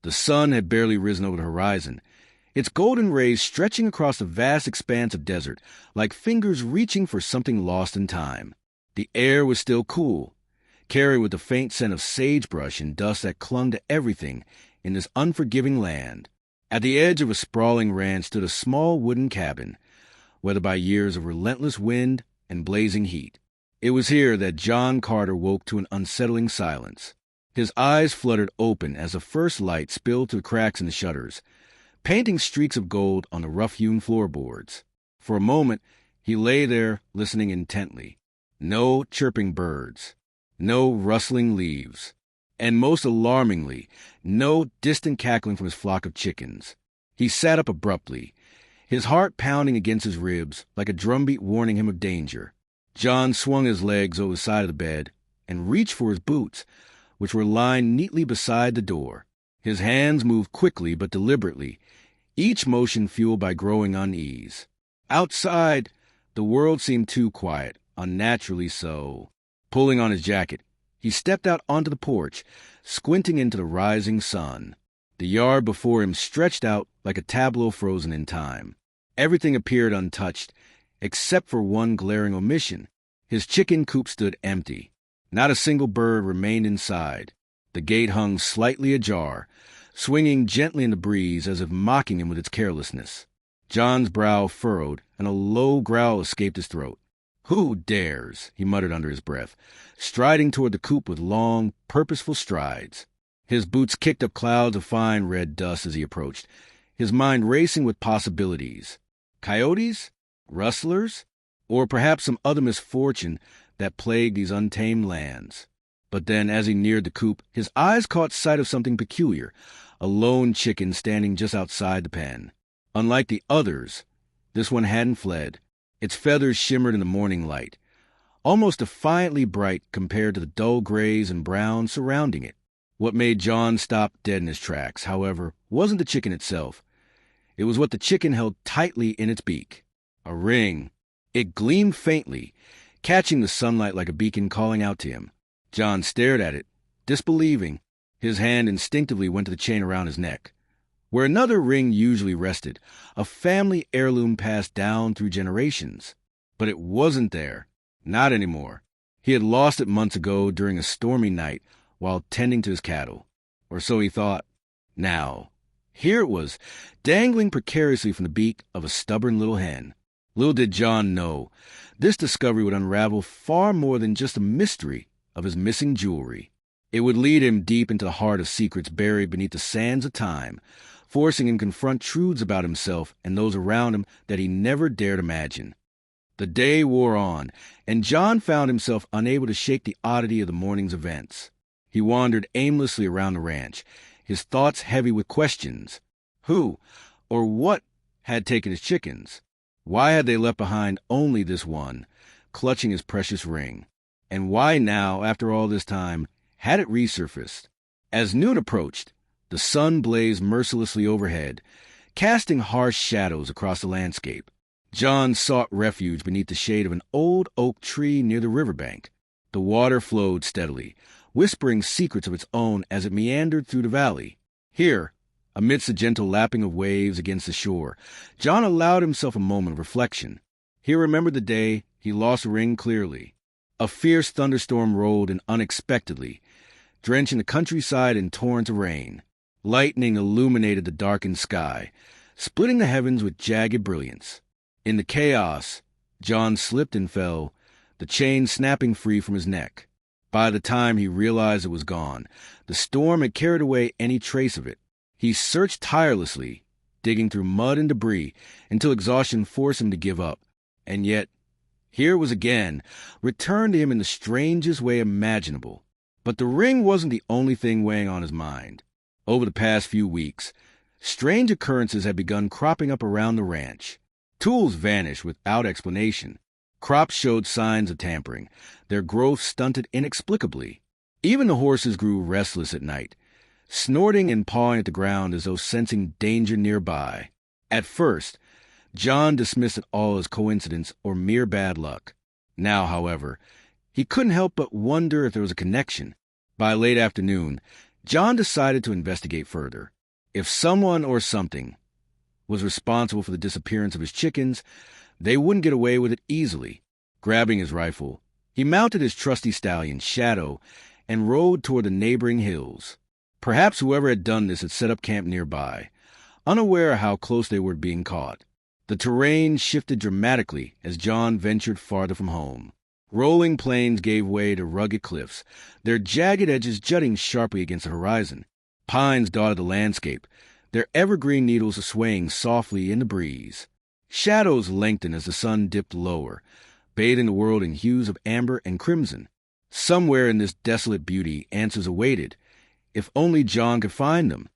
The sun had barely risen over the horizon, its golden rays stretching across the vast expanse of desert like fingers reaching for something lost in time. The air was still cool, carried with the faint scent of sagebrush and dust that clung to everything in this unforgiving land. At the edge of a sprawling ranch stood a small wooden cabin, weathered by years of relentless wind and blazing heat. It was here that John Carter woke to an unsettling silence. His eyes fluttered open as the first light spilled through cracks in the shutters, painting streaks of gold on the rough-hewn floorboards. For a moment, he lay there listening intently. No chirping birds, no rustling leaves, and most alarmingly, no distant cackling from his flock of chickens. He sat up abruptly, his heart pounding against his ribs like a drumbeat warning him of danger. John swung his legs over the side of the bed and reached for his boots, which were lined neatly beside the door. His hands moved quickly but deliberately, each motion fueled by growing unease. Outside, the world seemed too quiet, unnaturally so. Pulling on his jacket, he stepped out onto the porch, squinting into the rising sun. The yard before him stretched out like a tableau frozen in time. Everything appeared untouched, except for one glaring omission. His chicken coop stood empty. Not a single bird remained inside. The gate hung slightly ajar, swinging gently in the breeze as if mocking him with its carelessness. John's brow furrowed, and a low growl escaped his throat. "Who dares?" he muttered under his breath, striding toward the coop with long, purposeful strides. His boots kicked up clouds of fine red dust as he approached, his mind racing with possibilities. Coyotes? Rustlers? Or perhaps some other misfortune that plagued these untamed lands. But then, as he neared the coop, his eyes caught sight of something peculiar, a lone chicken standing just outside the pen. Unlike the others, this one hadn't fled. Its feathers shimmered in the morning light, almost defiantly bright compared to the dull grays and browns surrounding it. What made John stop dead in his tracks, however, wasn't the chicken itself. It was what the chicken held tightly in its beak. A ring. It gleamed faintly, catching the sunlight like a beacon calling out to him. John stared at it, disbelieving. His hand instinctively went to the chain around his neck. Where another ring usually rested, a family heirloom passed down through generations. But it wasn't there. Not anymore. He had lost it months ago during a stormy night while tending to his cattle. Or so he thought. Now, here it was, dangling precariously from the beak of a stubborn little hen. Little did John know, this discovery would unravel far more than just a mystery of his missing jewelry. It would lead him deep into the heart of secrets buried beneath the sands of time, forcing him to confront truths about himself and those around him that he never dared imagine. The day wore on, and John found himself unable to shake the oddity of the morning's events. He wandered aimlessly around the ranch, his thoughts heavy with questions. Who, or what, had taken his chickens? Why had they left behind only this one, clutching his precious ring? And why now, after all this time, had it resurfaced? As noon approached, the sun blazed mercilessly overhead, casting harsh shadows across the landscape. John sought refuge beneath the shade of an old oak tree near the riverbank. The water flowed steadily, whispering secrets of its own as it meandered through the valley. Here, amidst the gentle lapping of waves against the shore, John allowed himself a moment of reflection. He remembered the day he lost the ring clearly. A fierce thunderstorm rolled in unexpectedly, drenching the countryside in torrents of rain. Lightning illuminated the darkened sky, splitting the heavens with jagged brilliance. In the chaos, John slipped and fell, the chain snapping free from his neck. By the time he realized it was gone, the storm had carried away any trace of it. He searched tirelessly, digging through mud and debris until exhaustion forced him to give up. And yet, here it was again, returned to him in the strangest way imaginable. But the ring wasn't the only thing weighing on his mind. Over the past few weeks, strange occurrences had begun cropping up around the ranch. Tools vanished without explanation. Crops showed signs of tampering, their growth stunted inexplicably. Even the horses grew restless at night, snorting and pawing at the ground as though sensing danger nearby. At first, John dismissed it all as coincidence or mere bad luck. Now, however, he couldn't help but wonder if there was a connection. By late afternoon, John decided to investigate further. If someone or something was responsible for the disappearance of his chickens, they wouldn't get away with it easily. Grabbing his rifle, he mounted his trusty stallion, Shadow, and rode toward the neighboring hills. Perhaps whoever had done this had set up camp nearby, unaware of how close they were being caught. The terrain shifted dramatically as John ventured farther from home. Rolling plains gave way to rugged cliffs, their jagged edges jutting sharply against the horizon. Pines dotted the landscape, their evergreen needles swaying softly in the breeze. Shadows lengthened as the sun dipped lower, bathing the world in hues of amber and crimson. Somewhere in this desolate beauty answers awaited, if only John could find them.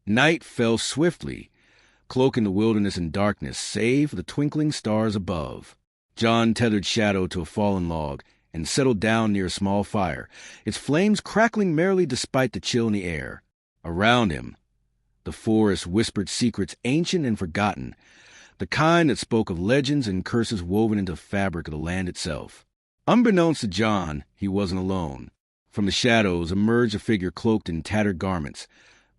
Night fell swiftly, cloaking the wilderness in darkness, save for the twinkling stars above. John tethered Shadow to a fallen log and settled down near a small fire, its flames crackling merrily despite the chill in the air. Around him, the forest whispered secrets ancient and forgotten, the kind that spoke of legends and curses woven into the fabric of the land itself. Unbeknownst to John, he wasn't alone. From the shadows emerged a figure cloaked in tattered garments,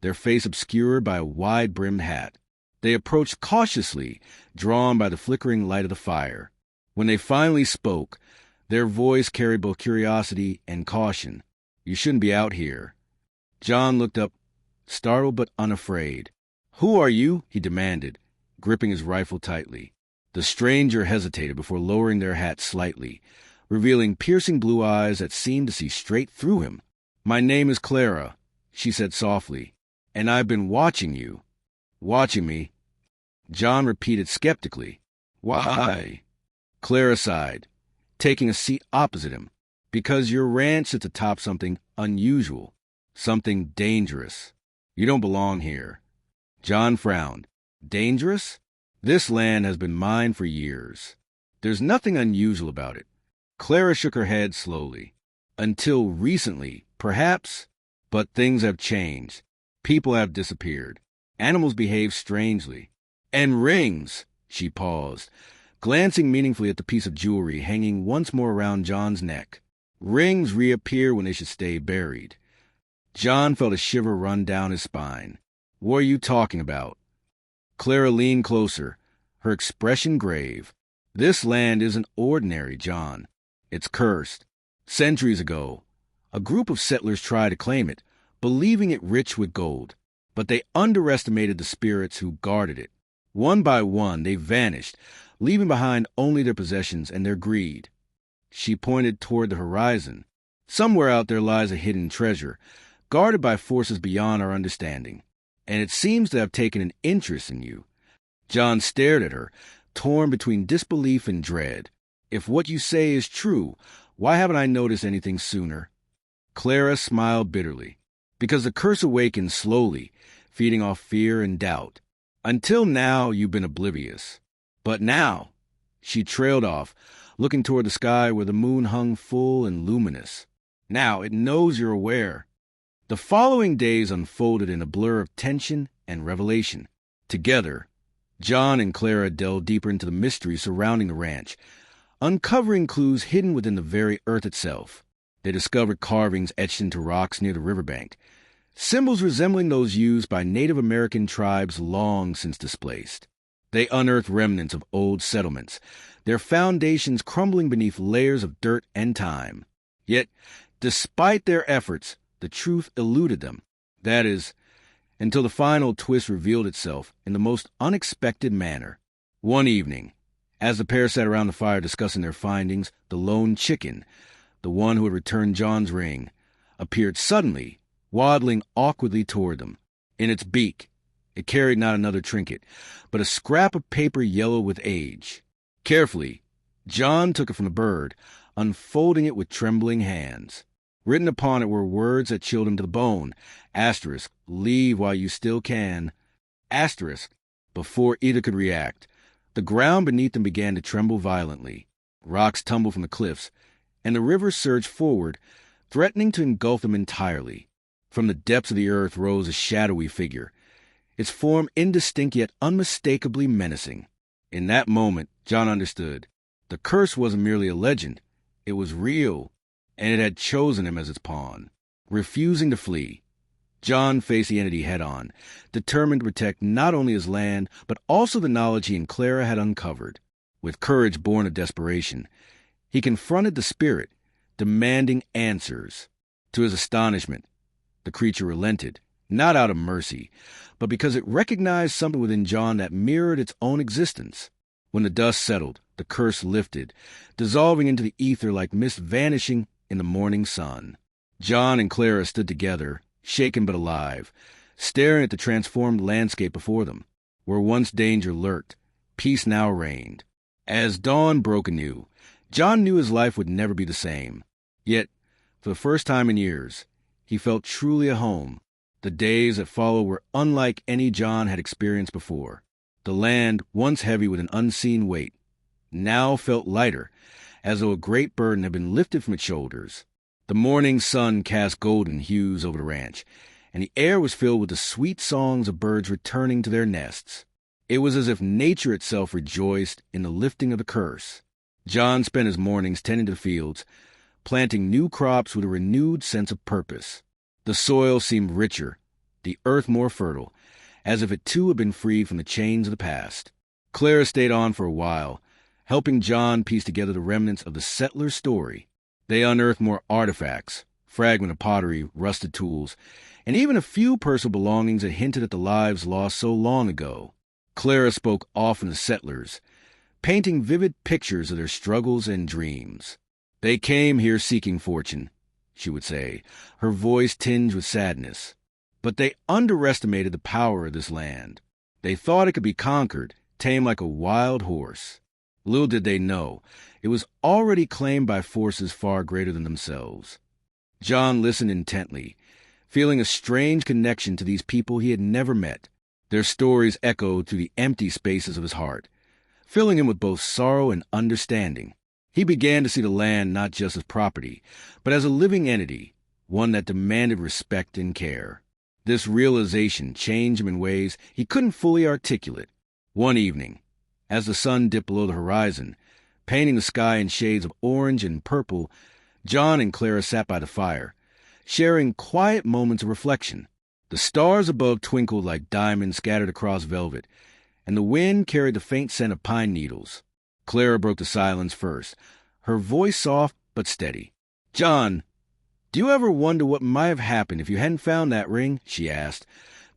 their face obscured by a wide-brimmed hat. They approached cautiously, drawn by the flickering light of the fire. When they finally spoke, their voice carried both curiosity and caution. "You shouldn't be out here." John looked up, startled but unafraid. "Who are you?" he demanded, gripping his rifle tightly. The stranger hesitated before lowering their hat slightly, revealing piercing blue eyes that seemed to see straight through him. "My name is Clara," she said softly, "and I've been watching you." "Watching me?" John repeated skeptically. "Why?" Clara sighed, taking a seat opposite him. "Because your ranch sits atop something unusual, something dangerous. You don't belong here." John frowned. "Dangerous? This land has been mine for years. There's nothing unusual about it." Clara shook her head slowly. "Until recently, perhaps, but things have changed. People have disappeared. Animals behave strangely. And rings!" She paused, glancing meaningfully at the piece of jewelry hanging once more around John's neck. "Rings reappear when they should stay buried." John felt a shiver run down his spine. "What are you talking about?" Clara leaned closer, her expression grave. "This land isn't ordinary, John. It's cursed. Centuries ago, a group of settlers tried to claim it, believing it rich with gold. But they underestimated the spirits who guarded it. One by one, they vanished, leaving behind only their possessions and their greed." She pointed toward the horizon. "Somewhere out there lies a hidden treasure, guarded by forces beyond our understanding. And it seems to have taken an interest in you." John stared at her, torn between disbelief and dread. "If what you say is true, why haven't I noticed anything sooner?" Clara smiled bitterly. "Because the curse awakens slowly, feeding off fear and doubt. Until now, you've been oblivious. But now," she trailed off, looking toward the sky where the moon hung full and luminous. "Now it knows you're aware." The following days unfolded in a blur of tension and revelation. Together, John and Clara delved deeper into the mystery surrounding the ranch, uncovering clues hidden within the very earth itself. They discovered carvings etched into rocks near the riverbank, symbols resembling those used by Native American tribes long since displaced. They unearthed remnants of old settlements, their foundations crumbling beneath layers of dirt and time. Yet, despite their efforts, the truth eluded them. That is, until the final twist revealed itself in the most unexpected manner. One evening, as the pair sat around the fire discussing their findings, the lone chicken, the one who had returned John's ring, appeared suddenly, waddling awkwardly toward them. In its beak, it carried not another trinket, but a scrap of paper yellow with age. Carefully, John took it from the bird, unfolding it with trembling hands. Written upon it were words that chilled him to the bone. Asterisk, leave while you still can. Asterisk. Before either could react, the ground beneath them began to tremble violently. Rocks tumbled from the cliffs, and the river surged forward, threatening to engulf them entirely. From the depths of the earth rose a shadowy figure, its form indistinct yet unmistakably menacing. In that moment, John understood. The curse wasn't merely a legend. It was real, and it had chosen him as its pawn. Refusing to flee, John faced the entity head-on, determined to protect not only his land, but also the knowledge he and Clara had uncovered. With courage born of desperation, he confronted the spirit, demanding answers. To his astonishment, the creature relented, not out of mercy, but because it recognized something within John that mirrored its own existence. When the dust settled, the curse lifted, dissolving into the ether like mist vanishing in the morning sun. John and Clara stood together, shaken but alive, staring at the transformed landscape before them. Where once danger lurked, peace now reigned. As dawn broke anew, John knew his life would never be the same. Yet, for the first time in years, he felt truly at home. The days that followed were unlike any John had experienced before. The land, once heavy with an unseen weight, now felt lighter, as though a great burden had been lifted from its shoulders. The morning sun cast golden hues over the ranch, and the air was filled with the sweet songs of birds returning to their nests. It was as if nature itself rejoiced in the lifting of the curse. John spent his mornings tending to the fields, planting new crops with a renewed sense of purpose. The soil seemed richer, the earth more fertile, as if it too had been freed from the chains of the past. Clara stayed on for a while, helping John piece together the remnants of the settler's story. They unearthed more artifacts, fragments of pottery, rusted tools, and even a few personal belongings that hinted at the lives lost so long ago. Clara spoke often to settlers, painting vivid pictures of their struggles and dreams. "They came here seeking fortune," she would say, her voice tinged with sadness. "But they underestimated the power of this land. They thought it could be conquered, tamed like a wild horse. Little did they know, it was already claimed by forces far greater than themselves." John listened intently, feeling a strange connection to these people he had never met. Their stories echoed through the empty spaces of his heart, filling him with both sorrow and understanding. He began to see the land not just as property, but as a living entity, one that demanded respect and care. This realization changed him in ways he couldn't fully articulate. One evening, as the sun dipped below the horizon, painting the sky in shades of orange and purple, John and Clara sat by the fire, sharing quiet moments of reflection. The stars above twinkled like diamonds scattered across velvet, and the wind carried the faint scent of pine needles. Clara broke the silence first, her voice soft but steady. "John, do you ever wonder what might have happened if you hadn't found that ring?" she asked,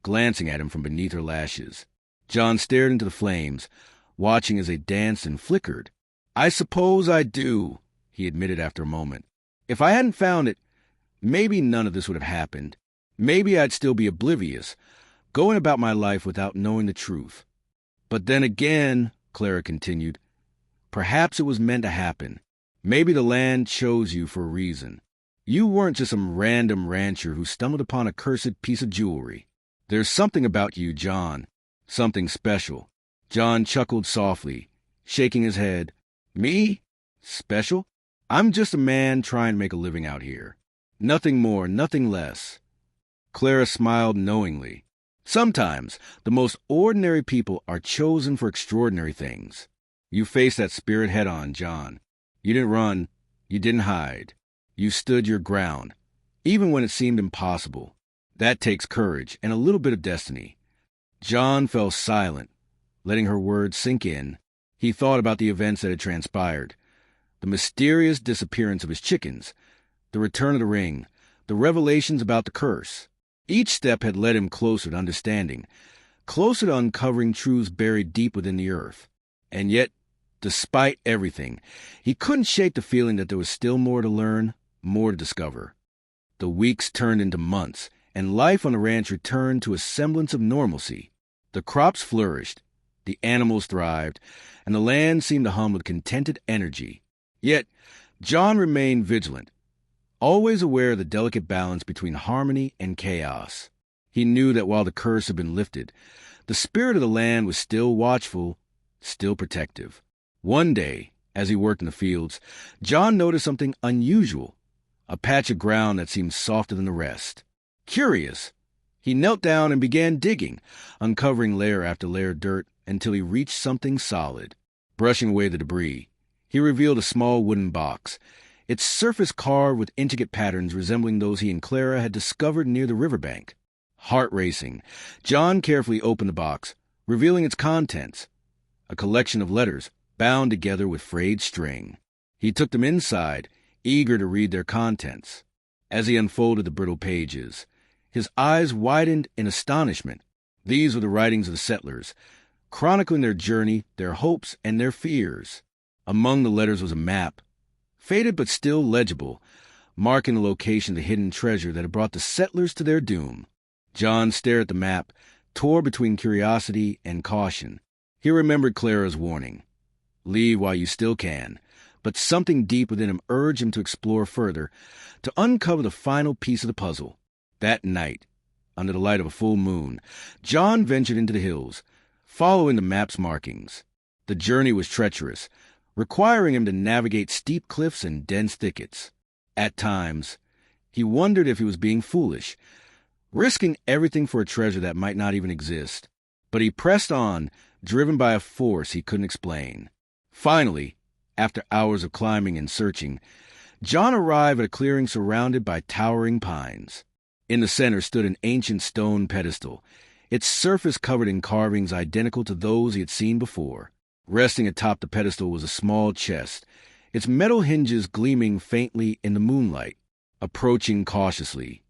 glancing at him from beneath her lashes. John stared into the flames, watching as they danced and flickered. "I suppose I do," he admitted after a moment. "If I hadn't found it, maybe none of this would have happened. Maybe I'd still be oblivious, going about my life without knowing the truth. But then again," Clara continued, "perhaps it was meant to happen. Maybe the land chose you for a reason. You weren't just some random rancher who stumbled upon a cursed piece of jewelry. There's something about you, John. Something special." John chuckled softly, shaking his head. "Me? Special? I'm just a man trying to make a living out here. Nothing more, nothing less." Clara smiled knowingly. Sometimes the most ordinary people are chosen for extraordinary things. You faced that spirit head-on, John. You didn't run. You didn't hide. You stood your ground, even when it seemed impossible. That takes courage and a little bit of destiny. John fell silent, letting her words sink in. He thought about the events that had transpired. The mysterious disappearance of his chickens, the return of the ring, the revelations about the curse. Each step had led him closer to understanding, closer to uncovering truths buried deep within the earth. And yet, despite everything, he couldn't shake the feeling that there was still more to learn, more to discover. The weeks turned into months, and life on the ranch returned to a semblance of normalcy. The crops flourished, the animals thrived, and the land seemed to hum with contented energy. Yet, John remained vigilant, always aware of the delicate balance between harmony and chaos. He knew that while the curse had been lifted, the spirit of the land was still watchful, still protective. One day, as he worked in the fields, John noticed something unusual, a patch of ground that seemed softer than the rest. Curious, he knelt down and began digging, uncovering layer after layer of dirt until he reached something solid. Brushing away the debris, he revealed a small wooden box, its surface carved with intricate patterns resembling those he and Clara had discovered near the riverbank. Heart racing, John carefully opened the box, revealing its contents, a collection of letters bound together with frayed string. He took them inside, eager to read their contents. As he unfolded the brittle pages, his eyes widened in astonishment. These were the writings of the settlers, chronicling their journey, their hopes, and their fears. Among the letters was a map, faded but still legible, marking the location of the hidden treasure that had brought the settlers to their doom. John stared at the map, tore between curiosity and caution. He remembered Clara's warning. Leave while you still can. But something deep within him urged him to explore further, to uncover the final piece of the puzzle. That night, under the light of a full moon, John ventured into the hills, following the map's markings. The journey was treacherous, requiring him to navigate steep cliffs and dense thickets. At times, he wondered if he was being foolish, risking everything for a treasure that might not even exist. But he pressed on, driven by a force he couldn't explain. Finally, after hours of climbing and searching, John arrived at a clearing surrounded by towering pines. In the center stood an ancient stone pedestal, its surface covered in carvings identical to those he had seen before. Resting atop the pedestal was a small chest, its metal hinges gleaming faintly in the moonlight. Approaching cautiously,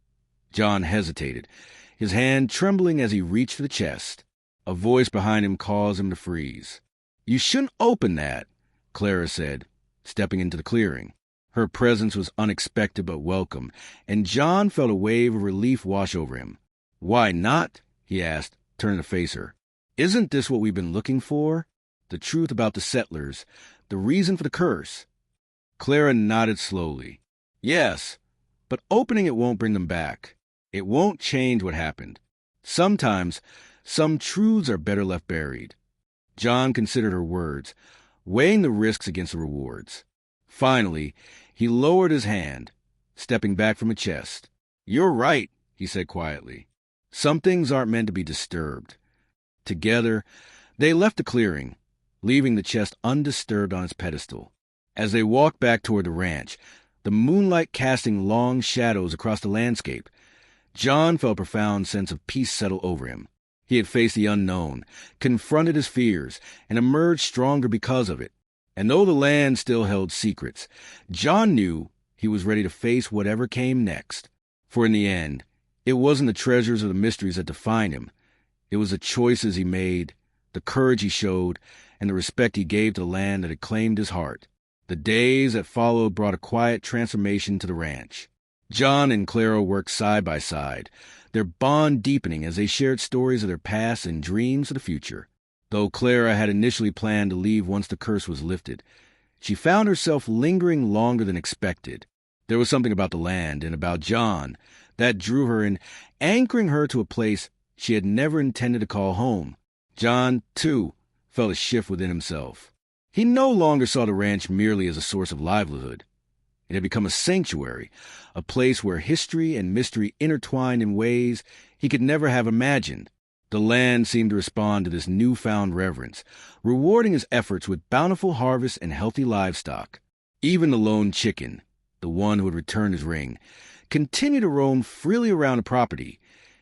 John hesitated, his hand trembling as he reached for the chest. A voice behind him caused him to freeze. "You shouldn't open that," Clara said, stepping into the clearing. Her presence was unexpected but welcome, and John felt a wave of relief wash over him. "Why not?" he asked, turning to face her. "Isn't this what we've been looking for? The truth about the settlers, the reason for the curse?" Clara nodded slowly. "Yes, but opening it won't bring them back. It won't change what happened. Sometimes, some truths are better left buried." John considered her words, weighing the risks against the rewards. Finally, he lowered his hand, stepping back from the chest. "You're right," he said quietly. "Some things aren't meant to be disturbed." Together, they left the clearing, leaving the chest undisturbed on its pedestal. As they walked back toward the ranch, the moonlight casting long shadows across the landscape, John felt a profound sense of peace settle over him. He had faced the unknown, confronted his fears, and emerged stronger because of it. And though the land still held secrets, John knew he was ready to face whatever came next. For in the end, it wasn't the treasures or the mysteries that defined him. It was the choices he made, the courage he showed, and the respect he gave to the land that had claimed his heart. The days that followed brought a quiet transformation to the ranch. John and Clara worked side by side, their bond deepening as they shared stories of their past and dreams of the future. Though Clara had initially planned to leave once the curse was lifted, she found herself lingering longer than expected. There was something about the land and about John that drew her in, anchoring her to a place she had never intended to call home. John, too, felt a shift within himself. He no longer saw the ranch merely as a source of livelihood. It had become a sanctuary, a place where history and mystery intertwined in ways he could never have imagined. The land seemed to respond to this newfound reverence, rewarding his efforts with bountiful harvests and healthy livestock. Even the lone chicken, the one who had returned his ring, continued to roam freely around the property,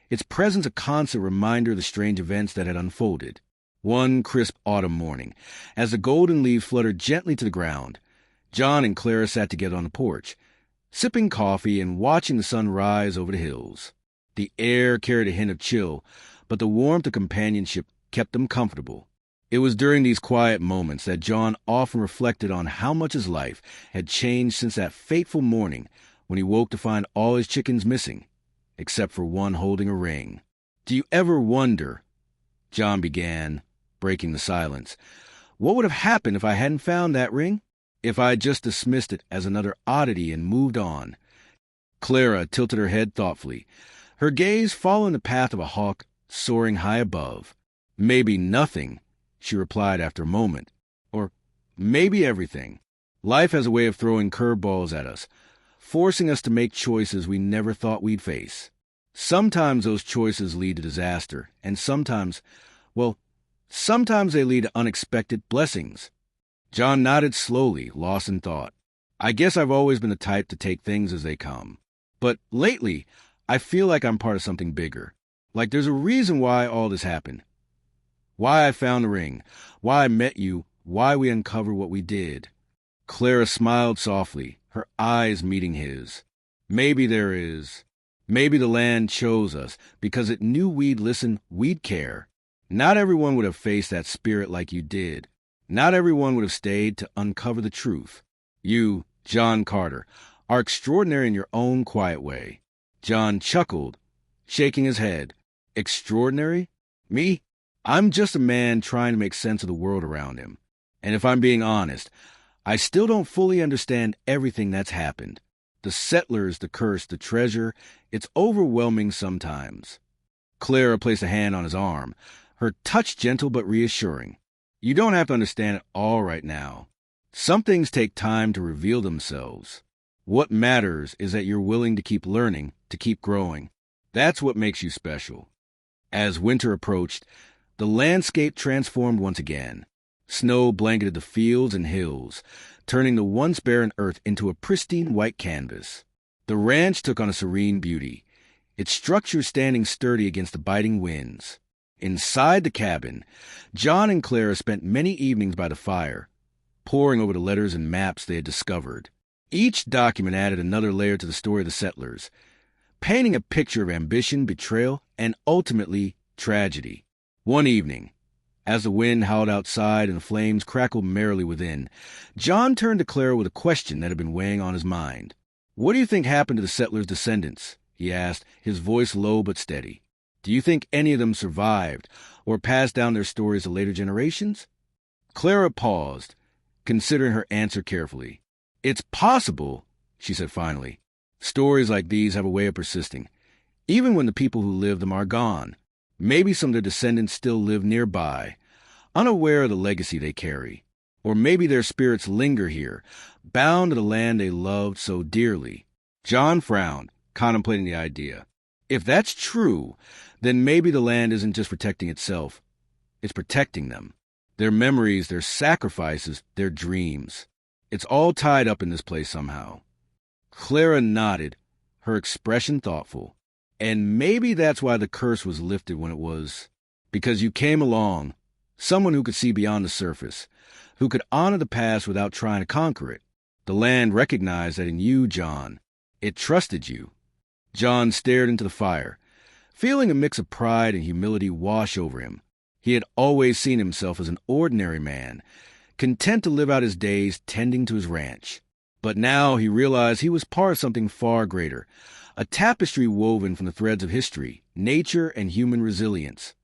its presence a constant reminder of the strange events that had unfolded. One crisp autumn morning, as the golden leaves fluttered gently to the ground, John and Clara sat together on the porch, sipping coffee and watching the sun rise over the hills. The air carried a hint of chill, but the warmth of companionship kept them comfortable. It was during these quiet moments that John often reflected on how much his life had changed since that fateful morning when he woke to find all his chickens missing, except for one holding a ring. "Do you ever wonder," John began, breaking the silence, "what would have happened if I hadn't found that ring? If I had just dismissed it as another oddity and moved on?" Clara tilted her head thoughtfully, her gaze following the path of a hawk soaring high above. "Maybe nothing," she replied after a moment. "Or maybe everything. Life has a way of throwing curveballs at us, forcing us to make choices we never thought we'd face. Sometimes those choices lead to disaster, and sometimes they lead to unexpected blessings." John nodded slowly, lost in thought. "I guess I've always been the type to take things as they come. But lately, I feel like I'm part of something bigger. Like there's a reason why all this happened. Why I found the ring. Why I met you. Why we uncovered what we did. Clara smiled softly, her eyes meeting his. Maybe there is. Maybe the land chose us because it knew we'd listen, we'd care. Not everyone would have faced that spirit like you did. Not everyone would have stayed to uncover the truth. You, John Carter, are extraordinary in your own quiet way. John chuckled, shaking his head. Extraordinary? Me? I'm just a man trying to make sense of the world around him. And if I'm being honest, I still don't fully understand everything that's happened. The settlers, the curse, the treasure, it's overwhelming sometimes. Clara placed a hand on his arm, her touch gentle but reassuring. You don't have to understand it all right now. Some things take time to reveal themselves. What matters is that you're willing to keep learning, to keep growing. That's what makes you special. As winter approached, the landscape transformed once again. Snow blanketed the fields and hills, turning the once barren earth into a pristine white canvas. The ranch took on a serene beauty, its structure standing sturdy against the biting winds. Inside the cabin, John and Clara spent many evenings by the fire, poring over the letters and maps they had discovered. Each document added another layer to the story of the settlers, painting a picture of ambition, betrayal, and ultimately tragedy. One evening, as the wind howled outside and the flames crackled merrily within, John turned to Clara with a question that had been weighing on his mind. "What do you think happened to the settlers' descendants?" he asked, his voice low but steady. "Do you think any of them survived or passed down their stories to later generations?" Clara paused, considering her answer carefully. "It's possible," she said finally. "Stories like these have a way of persisting, even when the people who live them are gone. Maybe some of their descendants still live nearby, unaware of the legacy they carry. Or maybe their spirits linger here, bound to the land they loved so dearly." John frowned, contemplating the idea. If that's true, then maybe the land isn't just protecting itself. It's protecting them. Their memories, their sacrifices, their dreams. It's all tied up in this place somehow. Clara nodded, her expression thoughtful. "And maybe that's why the curse was lifted when it was. Because you came along, someone who could see beyond the surface, who could honor the past without trying to conquer it. The land recognized that in you, John. It trusted you." John stared into the fire, feeling a mix of pride and humility wash over him. He had always seen himself as an ordinary man, content to live out his days tending to his ranch. But now he realized he was part of something far greater, a tapestry woven from the threads of history, nature, and human resilience.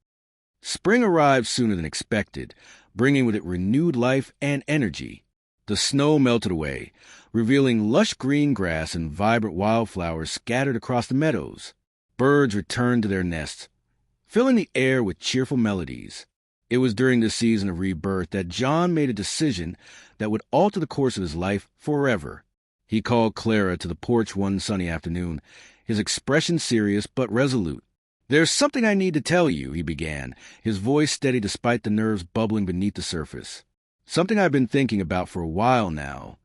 Spring arrived sooner than expected, bringing with it renewed life and energy. The snow melted away, revealing lush green grass and vibrant wildflowers scattered across the meadows. Birds returned to their nests, filling the air with cheerful melodies. It was during this season of rebirth that John made a decision that would alter the course of his life forever. He called Clara to the porch one sunny afternoon, his expression serious but resolute. "There's something I need to tell you," he began, his voice steady despite the nerves bubbling beneath the surface. "Something I've been thinking about for a while now."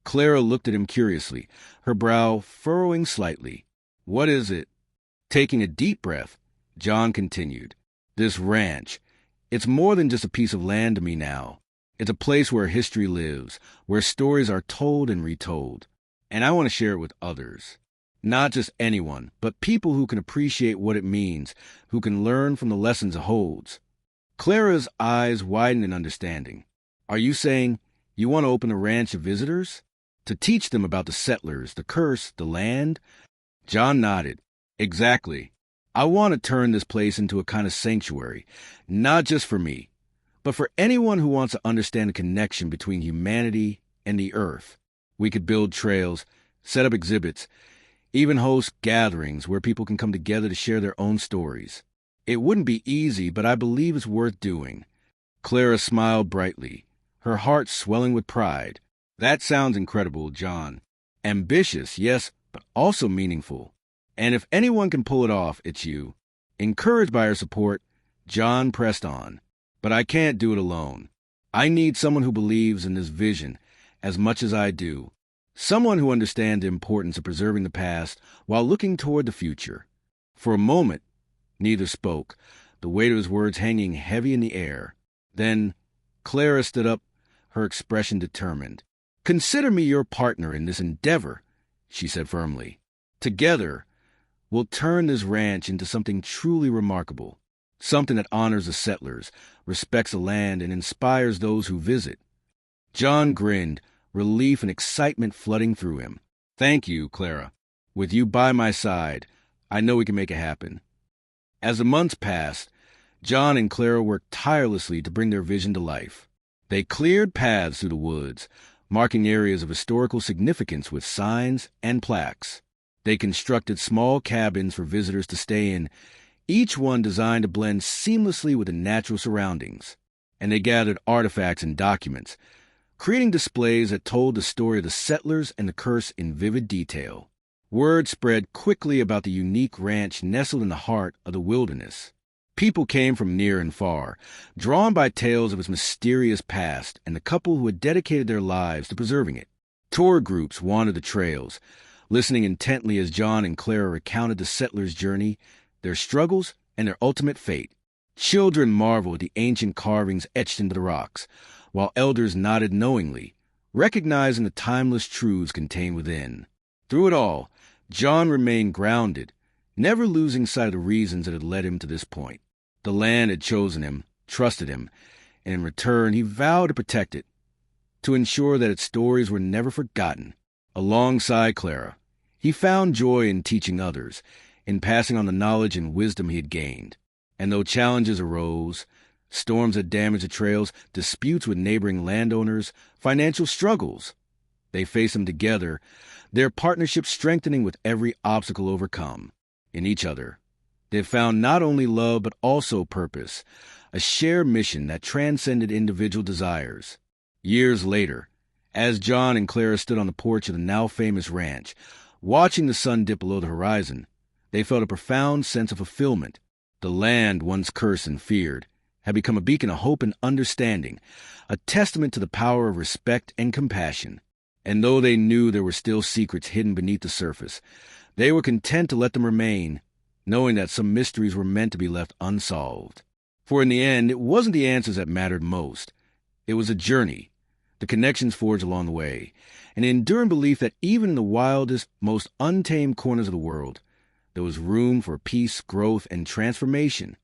Clara looked at him curiously, her brow furrowing slightly. "What is it?" Taking a deep breath, John continued. "This ranch. It's more than just a piece of land to me now. It's a place where history lives, where stories are told and retold. And I want to share it with others. Not just anyone, but people who can appreciate what it means, who can learn from the lessons it holds." Clara's eyes widened in understanding. "Are you saying you want to open a ranch to visitors? To teach them about the settlers, the curse, the land?" John nodded. "Exactly. I want to turn this place into a kind of sanctuary, not just for me, but for anyone who wants to understand the connection between humanity and the earth. We could build trails, set up exhibits, even host gatherings where people can come together to share their own stories. It wouldn't be easy, but I believe it's worth doing." Clara smiled brightly, her heart swelling with pride. "That sounds incredible, John. Ambitious, yes, but also meaningful. And if anyone can pull it off, it's you." Encouraged by her support, John pressed on. "But I can't do it alone. I need someone who believes in this vision as much as I do. Someone who understands the importance of preserving the past while looking toward the future." For a moment, Neither spoke, the weight of his words hanging heavy in the air. Then Clara stood up, her expression determined. "Consider me your partner in this endeavor," she said firmly. "Together, we'll turn this ranch into something truly remarkable, something that honors the settlers, respects the land, and inspires those who visit." John grinned, relief and excitement flooding through him. "Thank you, Clara. With you by my side, I know we can make it happen." As the months passed, John and Clara worked tirelessly to bring their vision to life. They cleared paths through the woods, marking areas of historical significance with signs and plaques. They constructed small cabins for visitors to stay in, each one designed to blend seamlessly with the natural surroundings. And they gathered artifacts and documents, creating displays that told the story of the settlers and the curse in vivid detail. Word spread quickly about the unique ranch nestled in the heart of the wilderness. People came from near and far, drawn by tales of its mysterious past and the couple who had dedicated their lives to preserving it. Tour groups wandered the trails, listening intently as John and Clara recounted the settlers' journey, their struggles, and their ultimate fate. Children marveled at the ancient carvings etched into the rocks, while elders nodded knowingly, recognizing the timeless truths contained within. Through it all, John remained grounded, never losing sight of the reasons that had led him to this point. The land had chosen him, trusted him, and in return he vowed to protect it, to ensure that its stories were never forgotten. Alongside Clara, he found joy in teaching others, in passing on the knowledge and wisdom he had gained. And though challenges arose, storms that damaged the trails, disputes with neighboring landowners, financial struggles, they faced them together, their partnership strengthening with every obstacle overcome. In each other, they found not only love but also purpose, a shared mission that transcended individual desires. Years later, as John and Clara stood on the porch of the now famous ranch, watching the sun dip below the horizon, they felt a profound sense of fulfillment. The land, once cursed and feared, had become a beacon of hope and understanding, a testament to the power of respect and compassion. And though they knew there were still secrets hidden beneath the surface, they were content to let them remain, knowing that some mysteries were meant to be left unsolved. For in the end, it wasn't the answers that mattered most. It was a journey, the connections forged along the way, and the enduring belief that even in the wildest, most untamed corners of the world, there was room for peace, growth, and transformation.